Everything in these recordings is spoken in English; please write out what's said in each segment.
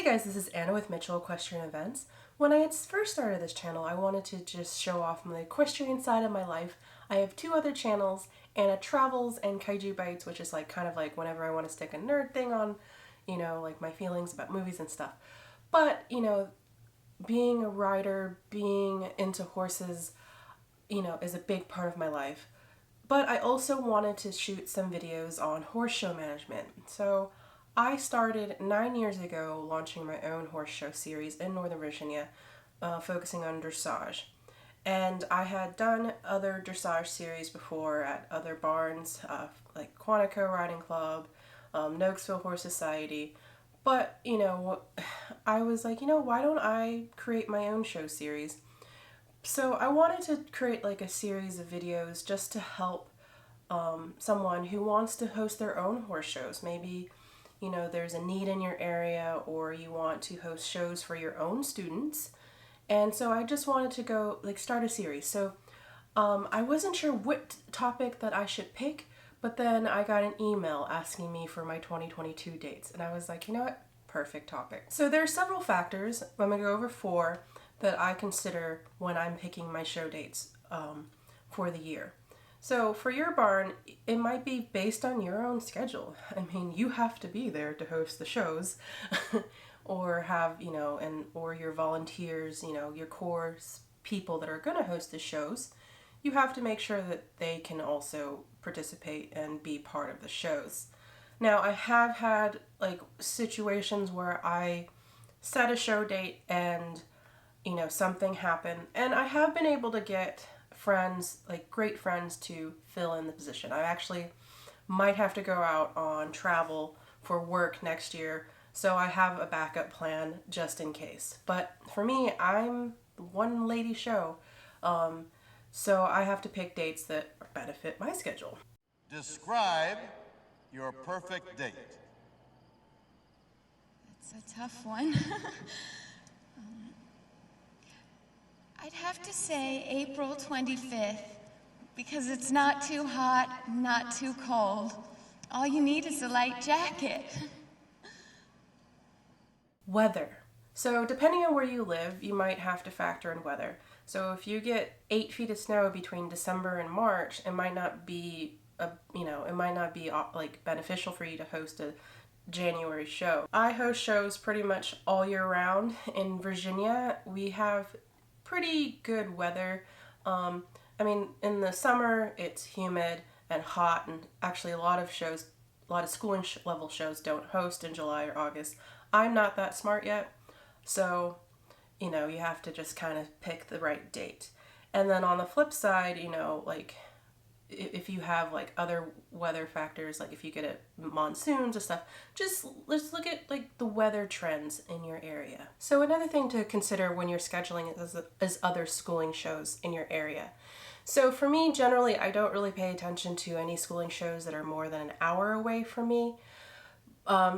guys, this is Anna with Mitchell Equestrian Events. When I had first started this channel, I wanted to just show off the equestrian side of my life. I have two other channels, Anna Travels and Kaiju Bites, which is kind of like whenever I want to stick a nerd thing on, like my feelings about movies and stuff. But, being a rider, being into horses, is a big part of my life. But I also wanted to shoot some videos on horse show management. So I started 9 years ago launching my own horse show series in Northern Virginia, focusing on dressage. And I had done other dressage series before at other barns, like Quantico Riding Club, Noakesville Horse Society. But, I was like, why don't I create my own show series? So I wanted to create a series of videos just to help someone who wants to host their own horse shows. Maybe, there's a need in your area or you want to host shows for your own students. And so I just wanted to go start a series. So I wasn't sure what topic that I should pick, but then I got an email asking me for my 2022 dates. And I was like, you know what? Perfect topic. So there are several factors. I'm going to go over 4 that I consider when I'm picking my show dates for the year. So for your barn, it might be based on your own schedule. I mean, you have to be there to host the shows or have, or your volunteers, your core people that are going to host the shows. You have to make sure that they can also participate and be part of the shows. Now, I have had situations where I set a show date and something happened, and I have been able to get friends, great friends, to fill in the position. I actually might have to go out on travel for work next year, so I have a backup plan just in case. But for me, I'm one lady show, so I have to pick dates that benefit my schedule. Describe your perfect date. It's a tough one. I'd have to say April 25th, because it's not too hot, not too cold. All you need is a light jacket. Weather. So depending on where you live, you might have to factor in weather. So if you get 8 feet of snow between December and March, it might not be beneficial for you to host a January show. I host shows pretty much all year round. In Virginia, we have pretty good weather. In the summer, it's humid and hot, and actually a lot of schooling level shows don't host in July or August. I'm not that smart yet, so, you have to just kind of pick the right date. And then on the flip side, if you have other weather factors, if you get monsoons and stuff, let's look at the weather trends in your area. So another thing to consider when you're scheduling is other schooling shows in your area. So for me, generally, I don't really pay attention to any schooling shows that are more than an hour away from me.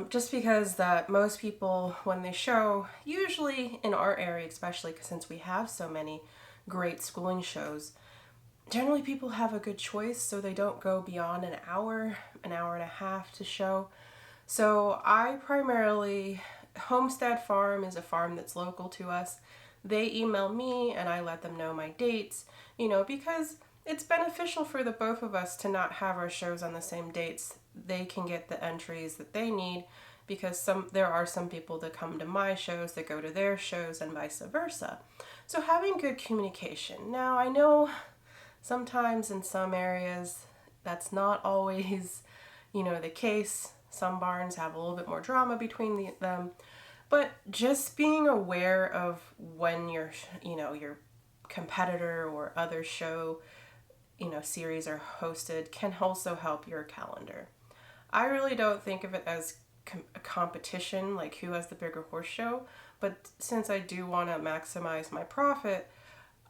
Just because that most people, when they show, usually in our area, especially since we have so many great schooling shows, generally people have a good choice, so they don't go beyond an hour and a half to show. So I primarily, Homestead Farm is a farm that's local to us. They email me and I let them know my dates, because it's beneficial for the both of us to not have our shows on the same dates. They can get the entries that they need, because there are some people that come to my shows that go to their shows and vice versa. So having good communication. Now, I know sometimes in some areas that's not always, the case. Some barns have a little bit more drama between them. But just being aware of when your competitor or other show, series are hosted can also help your calendar. I really don't think of it as a competition, who has the bigger horse show. But since I do want to maximize my profit,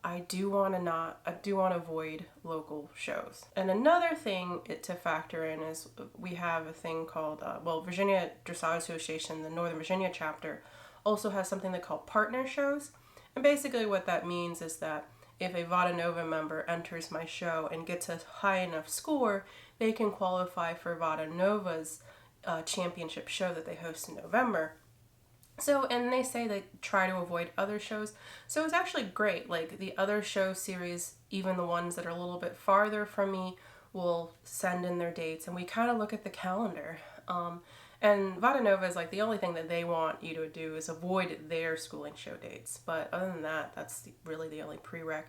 I do want to avoid local shows. And another thing to factor in is we have a thing called, Virginia Dressage Association, the Northern Virginia chapter, also has something they call partner shows. And basically what that means is that if a Vada Nova member enters my show and gets a high enough score, they can qualify for Vada Nova's championship show that they host in November. So, and they say they try to avoid other shows. So it's actually great. Like the other show series, even the ones that are a little bit farther from me, will send in their dates, and we kind of look at the calendar. And Vada Nova is like the only thing that they want you to do is avoid their schooling show dates. But other than that, that's really the only prereq.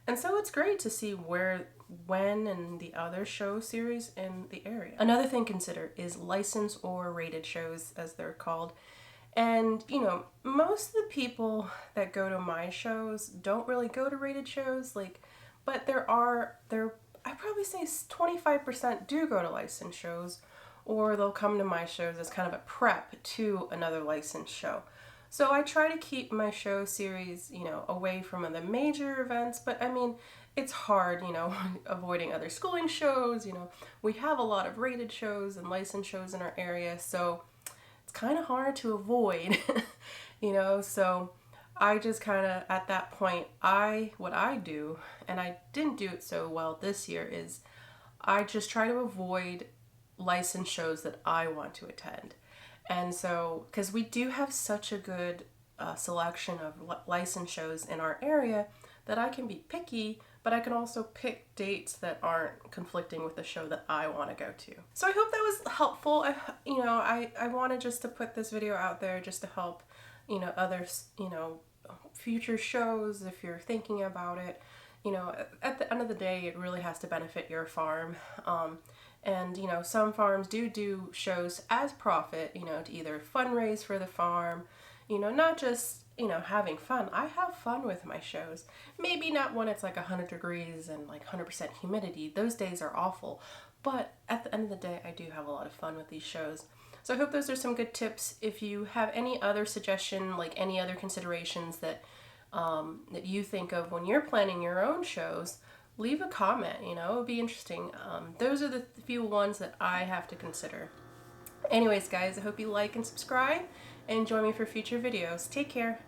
And so it's great to see where, when, and the other show series in the area. Another thing to consider is licensed or rated shows, as they're called. And, you know, most of the people that go to my shows don't really go to rated shows, like, but I probably say 25% do go to licensed shows, or they'll come to my shows as kind of a prep to another licensed show. So I try to keep my show series, you know, away from the major events, but I mean, it's hard, you know, avoiding other schooling shows, you know. We have a lot of rated shows and licensed shows in our area, so it's kind of hard to avoid, you know. So I just kind of, at that point, what I do, and I didn't do it so well this year, is I just try to avoid licensed shows that I want to attend. And so, because we do have such a good selection of licensed shows in our area, that I can be picky, but I can also pick dates that aren't conflicting with the show that I want to go to. So I hope that was helpful. I wanted just to put this video out there just to help, you know, others, you know, future shows, if you're thinking about it. You know, at the end of the day, it really has to benefit your farm. And, you know, some farms do shows as profit, you know, to either fundraise for the farm, you know, not just, you know, having fun. I have fun with my shows. Maybe not when it's like 100 degrees and like 100% humidity. Those days are awful. But at the end of the day, I do have a lot of fun with these shows. So I hope those are some good tips. If you have any other suggestion, like any other considerations that you think of when you're planning your own shows, leave a comment, you know, it would be interesting. Those are the few ones that I have to consider. Anyways, guys, I hope you like and subscribe and join me for future videos. Take care.